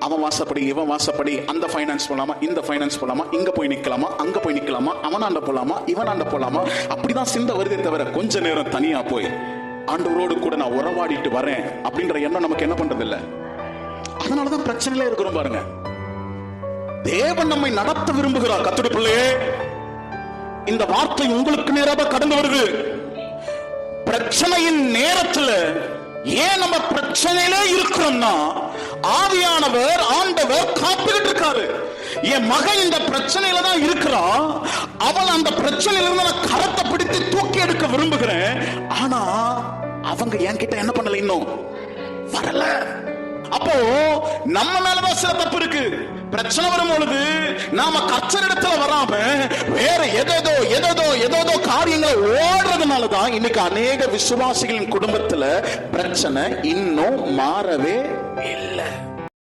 அவன் வாசப்படி இவன் வாசப்படி, அந்த ஃபைனான்ஸ் போலாமா இந்த ஃபைனான்ஸ் போலாமா, இங்க போய் நிக்கலாமா அங்க போய் நிக்கலாமா, அவனாண்ட போலாமா இவனாண்ட போலாமா, அப்படிதான் சிந்தை வருதே தவிர கொஞ்ச நேரம் தனியா போய் ஆண்டவரோடு கூட நான் உறவாடிட்டு வரேன் அப்படின்ற எண்ணம் நமக்கு என்ன பண்றது இல்ல. அதனாலதான் பிரச்சனையில இருக்கிறோம் பாருங்க. தேவன் நம்மை நடத்த விரும்புகிறார். கர்த்தருடைய பிள்ளையே, இந்த வார்த்தை உங்களுக்கு நேராக கடந்து வருது. பிரச்சனையின் நேரத்துல ஏன் நம்ம பிரச்சனையிலே இருக்கிறோம்னா, ஆவியானவர் ஆண்டவர் காத்துக்கிட்டு இருக்காரு. என் மகன் இந்த பிரச்சனையில தான் இருக்கிறான், அவள் அந்த பிரச்சனையில இருந்து நான் கரத்தை பிடித்து தூக்கி எடுக்க விரும்புகிறேன். ஆனா அவங்க என்கிட்ட என்ன பண்ணல, இன்னும் வரல. அப்போ நம்ம மேலதான் சில தப்பு இருக்கு. பிரச்சனை வரும் பொழுது நாம கர்த்தரிடத்துல வராம வேற ஏதோ காரியங்களை ஓடுறதுனாலதான் இன்னைக்கு அநேக விசுவாசிகளின் குடும்பத்துல பிரச்சனை இன்னும் மாறவே இல்லை.